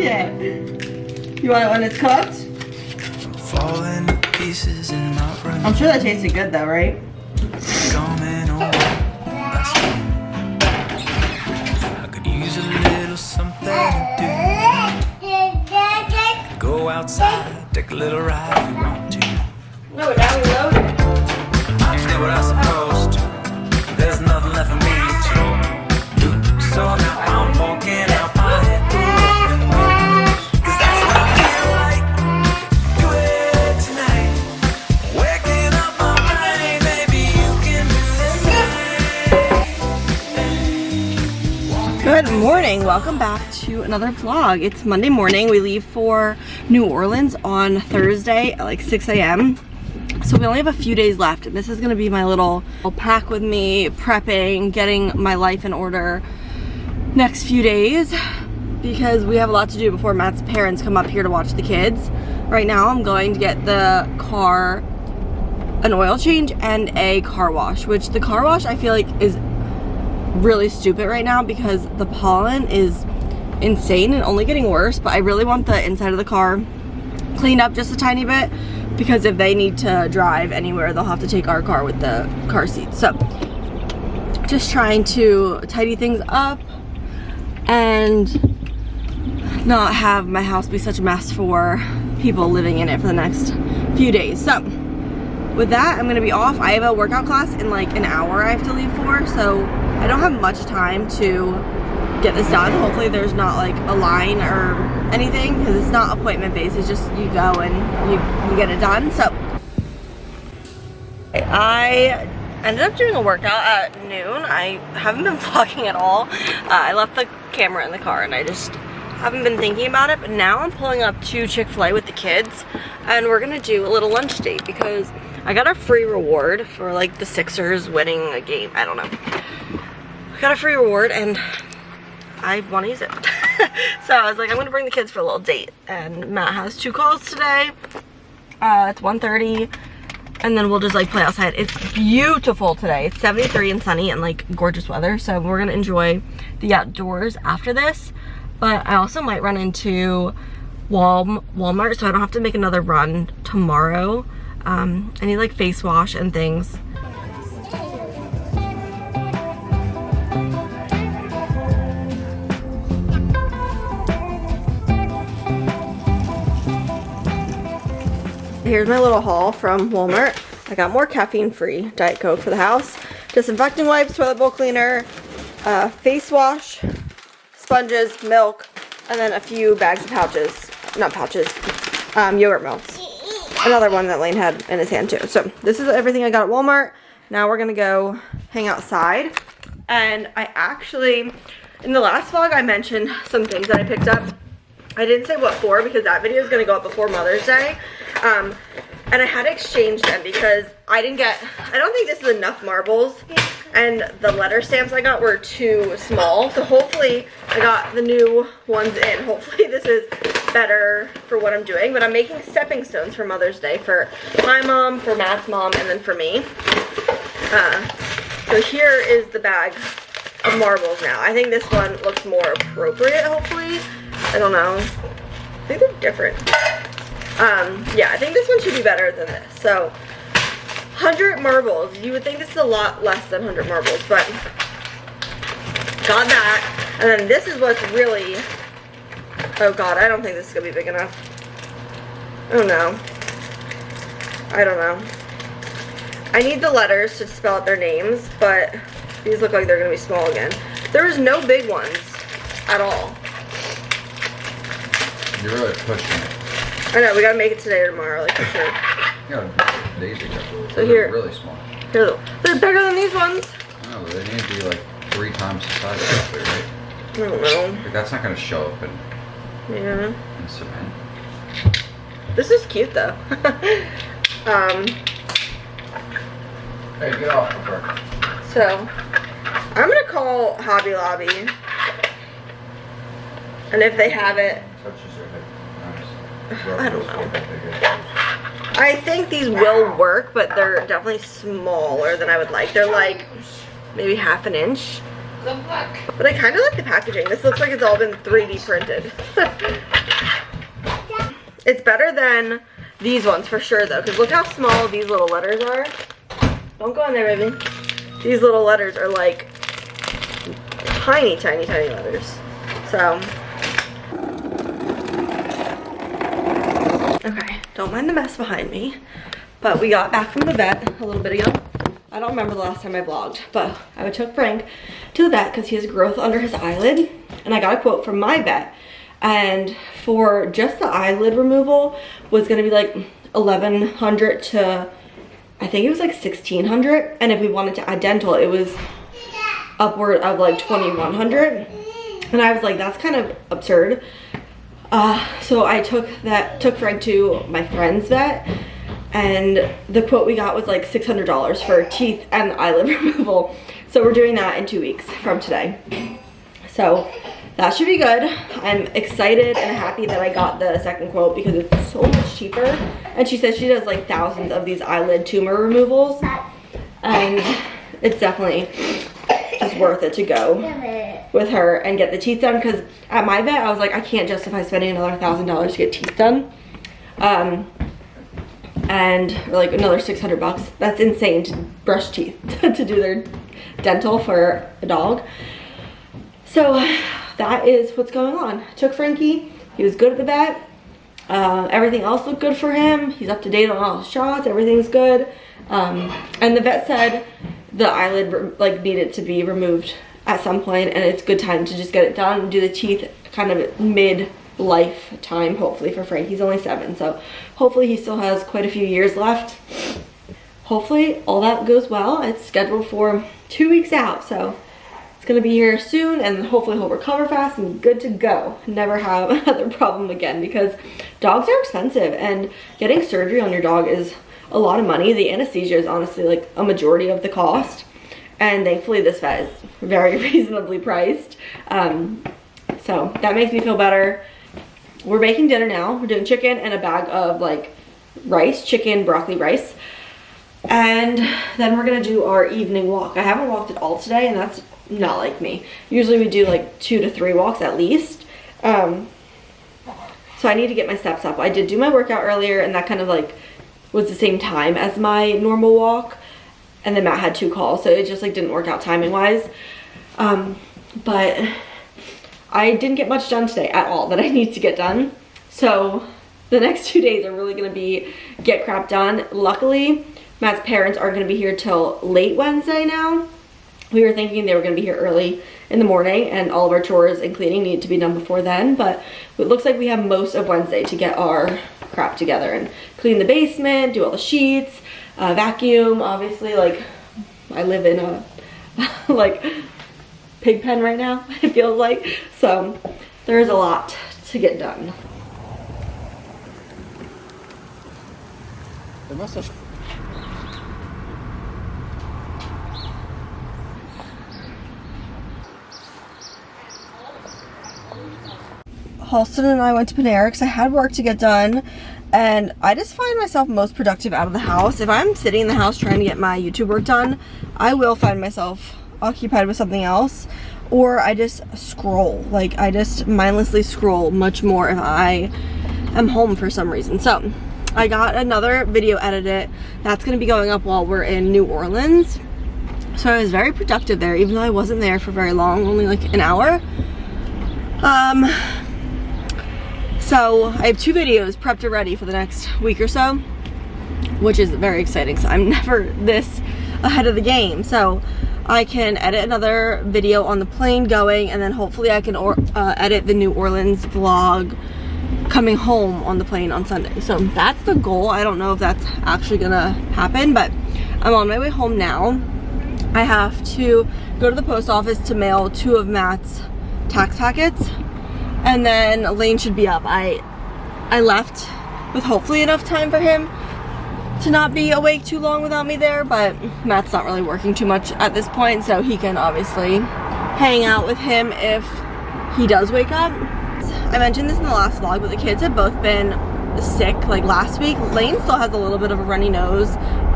it. You want it when it's cooked? Falling to pieces in my room. I'm sure that tasted good though, right? Coming on. I could use a little something to do. Go outside, take a little ride if you want to. No, but now we loaded. I did what I was supposed to. There's nothing left for me to do. So now I'm walking out my head. Cause that's what I feel like. Do it tonight. Waking up my mind. Maybe you can do the same. Good morning. Welcome back to another vlog. It's Monday morning. We leave for New Orleans on Thursday at like 6 a.m. So we only have a few days left, and this is gonna be my little pack with me, prepping, getting my life in order next few days because we have a lot to do before Matt's parents come up here to watch the kids. Right now I'm going to get the car an oil change and a car wash, which the car wash I feel like is really stupid right now because the pollen is insane and only getting worse, but I really want the inside of the car cleaned up just a tiny bit because if they need to drive anywhere, they'll have to take our car with the car seat. So just trying to tidy things up and not have my house be such a mess for people living in it for the next few days. So with that, I'm gonna be off. I have a workout class in like an hour I have to leave for, so I don't have much time to get this done. Hopefully there's not like a line or anything because it's not appointment based. It's just you go and you get it done. So I ended up doing a workout at noon. I haven't been vlogging at all. I left the camera in the car and I just haven't been thinking about it, but now I'm pulling up to Chick-fil-A with the kids and we're gonna do a little lunch date because I got a free reward for like the Sixers winning a game. I don't know. I got a free reward and I want to use it. So I was like, I'm gonna bring the kids for a little date, and Matt has 2 calls today. It's 1:30 and then we'll just like play outside. It's beautiful today. It's 73 and sunny and like gorgeous weather, so we're gonna enjoy the outdoors after this. But I also might run into Walmart so I don't have to make another run tomorrow. I need like face wash and things. Here's my little haul from Walmart. I got more caffeine-free Diet Coke for the house, disinfecting wipes, toilet bowl cleaner, face wash, sponges, milk, and then a few bags of pouches, not pouches, yogurt melts. Another one that Lane had in his hand too. So this is everything I got at Walmart. Now we're gonna go hang outside. And I actually, in the last vlog I mentioned some things that I picked up. I didn't say what for because that video is gonna go up before Mother's Day. And I had to exchange them because I don't think this is enough marbles, and the letter stamps I got were too small. So hopefully I got the new ones in. Hopefully this is better for what I'm doing, but I'm making stepping stones for Mother's Day for my mom, for Matt's mom, and then for me. So here is the bag of marbles now. I think this one looks more appropriate, hopefully. I don't know. I think they're different. Yeah, I think this one should be better than this. So, 100 marbles. You would think this is a lot less than 100 marbles, but got that. And then this is what's really, oh god, I don't think this is gonna be big enough. Oh no. I don't know. I need the letters to spell out their names, but these look like they're gonna be small again. There is no big ones at all. You're really pushing it. I know, we gotta make it today or tomorrow, like for sure. Yeah, days ago. So here, they're really small. Here, they're bigger than these ones. No, they need to be like 3 times the size probably, right? I don't know. Like that's not gonna show up in cement. This is cute though. Hey, get off of her. So, I'm gonna call Hobby Lobby. And if they have it, Touches her head. Nice. I don't know. I think these will work, but they're definitely smaller than I would like. They're like maybe 1/2 inch. But I kind of like the packaging. This looks like it's all been 3D printed. It's better than these ones for sure though, because look how small these little letters are. Don't go in there, baby. These little letters are like tiny, tiny, tiny letters. So, okay, don't mind the mess behind me. But we got back from the vet a little bit ago. I don't remember the last time I vlogged, but I took Frank to the vet because he has growth under his eyelid. And I got a quote from my vet. And for just the eyelid removal was gonna be like $1,100 to, I think it was like $1,600. And if we wanted to add dental, it was upward of like $2,100. And I was like, that's kind of absurd. So I took Frank to my friend's vet, and the quote we got was like $600 for teeth and eyelid removal. So we're doing that in 2 weeks from today. So that should be good. I'm excited and happy that I got the second quote because it's so much cheaper. And she says she does like thousands of these eyelid tumor removals, and it's definitely just worth it to go with her and get the teeth done, because at my vet I was like, I can't justify spending another $1,000 to get teeth done, and like another $600. That's insane to brush teeth to do their dental for a dog. So that is what's going on. Took Frankie, he was good at the vet. Everything else looked good for him. He's up to date on all his shots, everything's good. And the vet said the eyelid like needed to be removed at some point, and it's a good time to just get it done and do the teeth kind of mid-life time, hopefully, for Frank. He's only 7, so hopefully he still has quite a few years left. Hopefully all that goes well. It's scheduled for 2 weeks out, so it's gonna be here soon, and hopefully he'll recover fast and good to go. Never have another problem again, because dogs are expensive, and getting surgery on your dog is a lot of money. The anesthesia is honestly like a majority of the cost, and thankfully this vet is very reasonably priced. So that makes me feel better. We're making dinner now. We're doing chicken and a bag of like rice, chicken, broccoli, rice. And then we're gonna do our evening walk. I haven't walked at all today, and that's not like me. Usually we do like 2 to 3 walks at least. So I need to get my steps up. I did do my workout earlier, and that kind of like was the same time as my normal walk, and then Matt had 2 calls, so it just like didn't work out timing wise. But I didn't get much done today at all that I need to get done. So the next 2 days are really gonna be get crap done. Luckily, Matt's parents aren't gonna be here till late Wednesday now. We were thinking they were gonna be here early in the morning, and all of our chores and cleaning need to be done before then, but it looks like we have most of Wednesday to get our crap together and clean the basement, do all the sheets, vacuum. Obviously, like, I live in a like pig pen right now, it feels like. So there's a lot to get done. Halston and I went to Panera because I had work to get done, and I just find myself most productive out of the house. If I'm sitting in the house trying to get my YouTube work done, I will find myself occupied with something else, or I just scroll. Like, I just mindlessly scroll much more if I am home for some reason. So I got another video edited that's going to be going up while we're in New Orleans. So I was very productive there, even though I wasn't there for very long, only like an hour. So I have 2 videos prepped and ready for the next week or so, which is very exciting. So I'm never this ahead of the game. So I can edit another video on the plane going, and then hopefully I can edit the New Orleans vlog coming home on the plane on Sunday. So that's the goal. I don't know if that's actually gonna happen, but I'm on my way home now. I have to go to the post office to mail 2 of Matt's tax packets, and then Lane should be up. I left with hopefully enough time for him to not be awake too long without me there, but Matt's not really working too much at this point, so he can obviously hang out with him if he does wake up. I mentioned this in the last vlog, but the kids have both been sick like last week. Lane still has a little bit of a runny nose,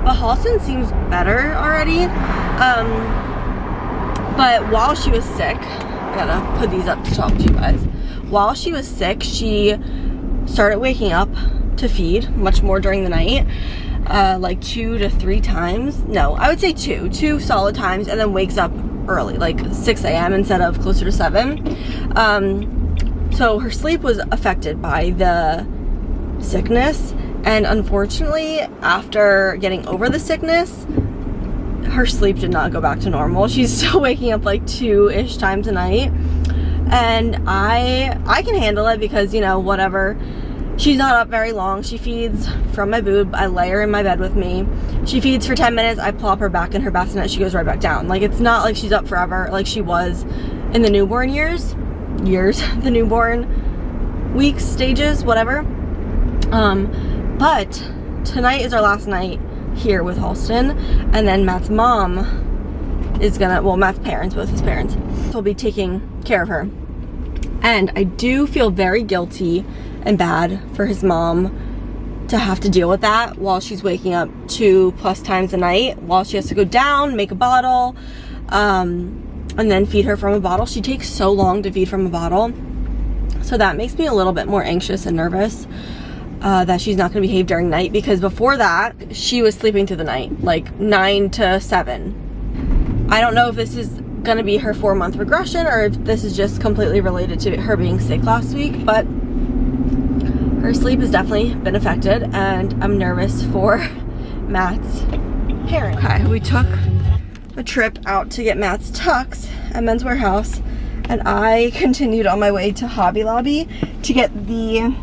but Halston seems better already. But while she was sick, I gotta put these up to talk to you guys. While she was sick, she started waking up to feed much more during the night, like 2 to 3 times. No, I would say two solid times, and then wakes up early, like 6 a.m. instead of closer to 7. So her sleep was affected by the sickness, and unfortunately, after getting over the sickness, her sleep did not go back to normal. She's still waking up like 2-ish times a night, and I can handle it because, you know, whatever. She's not up very long. She feeds from my boob. I lay her in my bed with me. She feeds for 10 minutes. I plop her back in her bassinet. She goes right back down. Like, it's not like she's up forever like she was in the newborn the newborn weeks, stages, whatever. But tonight is our last night here with Halston, and then Matt's mom is gonna, well, Matt's parents, both his parents, will be taking care of her. And I do feel very guilty and bad for his mom to have to deal with that while she's waking up 2+ times a night, while she has to go down, make a bottle, and then feed her from a bottle. She takes so long to feed from a bottle, so that makes me a little bit more anxious and nervous that she's not going to behave during night, because before that she was sleeping through the night, like 9 to 7. I don't know if this is going to be her 4-month regression or if this is just completely related to her being sick last week, but her sleep has definitely been affected, and I'm nervous for Matt's parents. Okay, we took a trip out to get Matt's tux at Men's Warehouse, and I continued on my way to Hobby Lobby to get the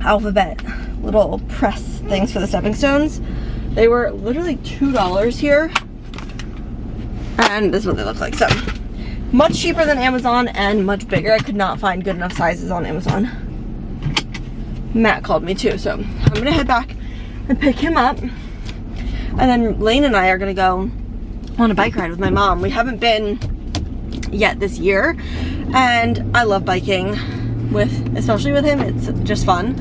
alphabet little press things for the stepping stones. They were literally $2 here, and this is what they look like. So much cheaper than Amazon and much bigger. I could not find good enough sizes on Amazon. Matt called me too, so I'm gonna head back and pick him up, and then Lane and I are gonna go on a bike ride with my mom. We haven't been yet this year, and I love biking especially with him. It's just fun.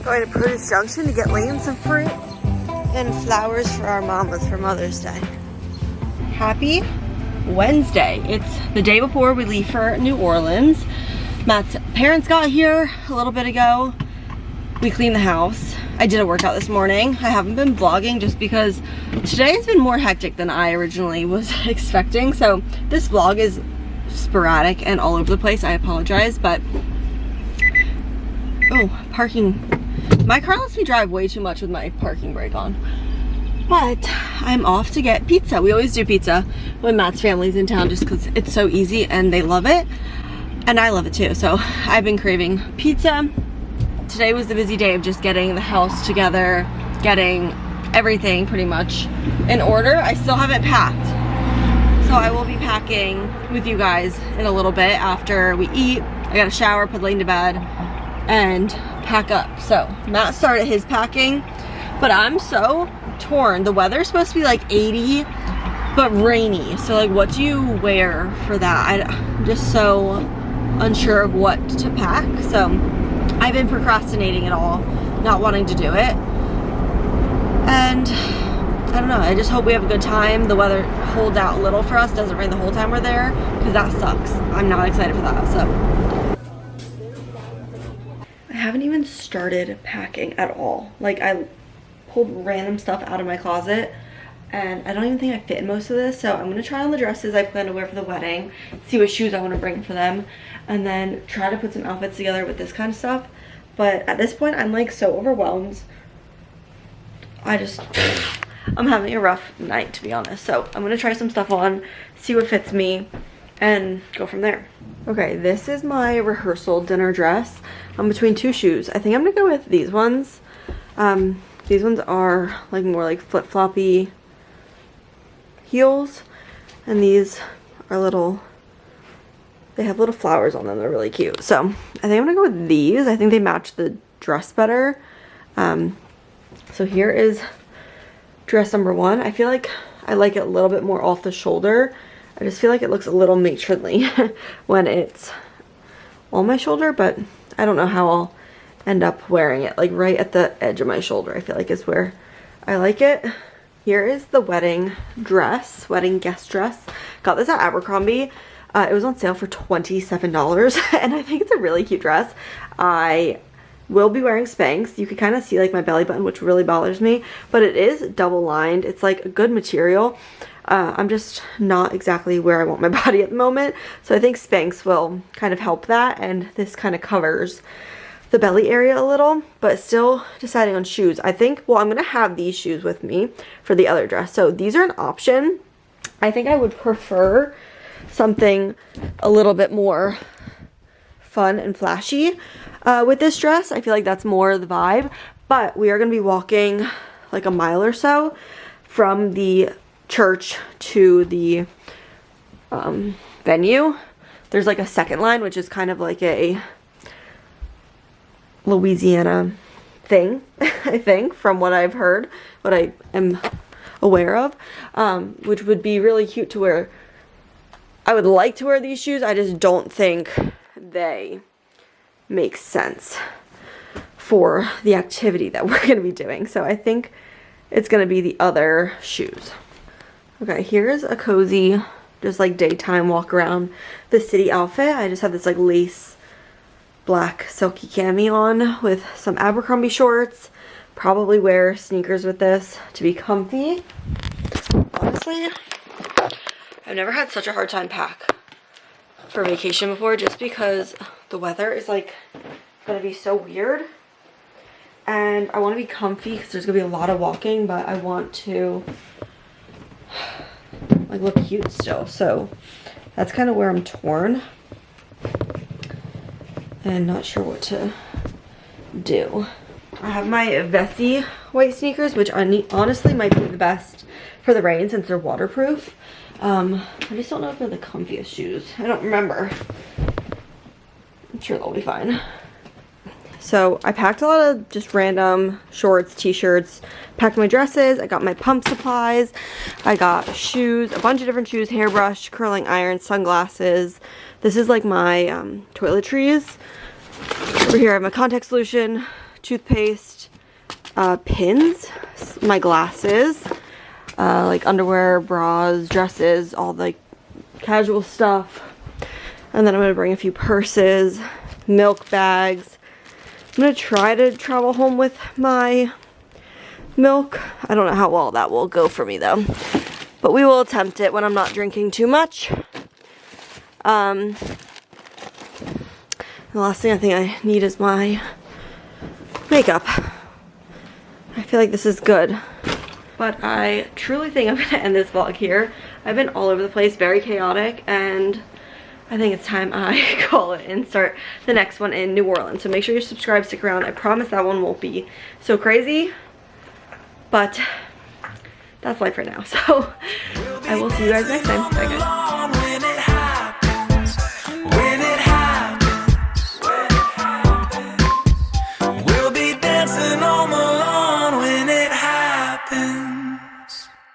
Going to Produce Junction to get Lane some fruit and flowers for our mamas for Mother's Day. Happy Wednesday. It's the day before we leave for New Orleans. Matt's parents got here a little bit ago. We cleaned the house. I did a workout this morning. I haven't been vlogging just because today has been more hectic than I originally was expecting. So this vlog is sporadic and all over the place. I apologize, but oh, parking. My car lets me drive way too much with my parking brake on. But I'm off to get pizza. We always do pizza when Matt's family's in town just because it's so easy and they love it. And I love it too. So I've been craving pizza. Today was the busy day of just getting the house together, getting everything pretty much in order. I still haven't packed. So I will be packing with you guys in a little bit after we eat. I gotta shower, put Lane to bed, and pack up. So Matt started his packing, but I'm so torn. The weather's supposed to be like 80 but rainy, so like what do you wear for that? I'm just so unsure of what to pack. So I've been procrastinating it all, not wanting to do it, and I don't know, I just hope we have a good time. The weather holds out a little for us, doesn't rain the whole time we're there, because that sucks. I'm not excited for that. So I haven't even started packing at all. Like, I pulled random stuff out of my closet and I don't even think I fit in most of this. So I'm gonna try on the dresses I plan to wear for the wedding, see what shoes I want to bring for them, and then try to put some outfits together with this kind of stuff. But at this point, I'm like so overwhelmed. I'm having a rough night, to be honest. So I'm gonna try some stuff on, see what fits me, and go from there. Okay, this is my rehearsal dinner dress. I'm between two shoes. I think I'm gonna go with these ones. These ones are like more like flip-floppy heels, and these are little, they have little flowers on them. They're really cute. So I think I'm gonna go with these. I think they match the dress better. So here is dress number 1. I feel like I like it a little bit more off the shoulder. I just feel like it looks a little matronly when it's on my shoulder, but I don't know how I'll end up wearing it. Like right at the edge of my shoulder, I feel like is where I like it. Here is the wedding dress, wedding guest dress. Got this at Abercrombie. It was on sale for $27 and I think it's a really cute dress. I will be wearing Spanx. You can kind of see like my belly button, which really bothers me, but it is double lined. It's like a good material. I'm just not exactly where I want my body at the moment, so I think Spanx will kind of help that, and this kind of covers the belly area a little, but still deciding on shoes. I think, well, I'm gonna have these shoes with me for the other dress, so these are an option. I think I would prefer something a little bit more fun and flashy with this dress. I feel like that's more the vibe, but we are gonna be walking like a mile or so from the church to the venue. There's like a second line, which is kind of like a Louisiana thing, I think, from what I've heard, what I am aware of, which would be really cute to wear. I would like to wear these shoes. I just don't think they make sense for the activity that we're going to be doing. So I think it's going to be the other shoes. Okay, here's a cozy, just like daytime walk around the city outfit. I just have this like lace black silky cami on with some Abercrombie shorts. Probably wear sneakers with this to be comfy. Honestly, I've never had such a hard time pack for vacation before, just because the weather is like gonna be so weird. And I want to be comfy because there's gonna be a lot of walking, but I want to like look cute still. So that's kind of where I'm torn and not sure what to do. I have my Vessi white sneakers, which honestly might be the best for the rain since they're waterproof. I just don't know if they're the comfiest shoes. I don't remember. I'm sure they'll be fine. So I packed a lot of just random shorts, t-shirts, packed my dresses, I got my pump supplies, I got shoes, a bunch of different shoes, hairbrush, curling iron, sunglasses. This is like my toiletries. Over here I have my contact solution, toothpaste, pins, my glasses, like underwear, bras, dresses, all the casual stuff. And then I'm gonna bring a few purses, milk bags. I'm gonna try to travel home with my milk. I don't know how well that will go for me though, but we will attempt it when I'm not drinking too much. The last thing I think I need is my makeup. I feel like this is good, but I truly think I'm gonna end this vlog here. I've been all over the place, very chaotic, and I think it's time I call it and start the next one in New Orleans. So make sure you're subscribed, stick around. I promise that one won't be so crazy, but that's life right now. So I will see you guys next time. Bye guys.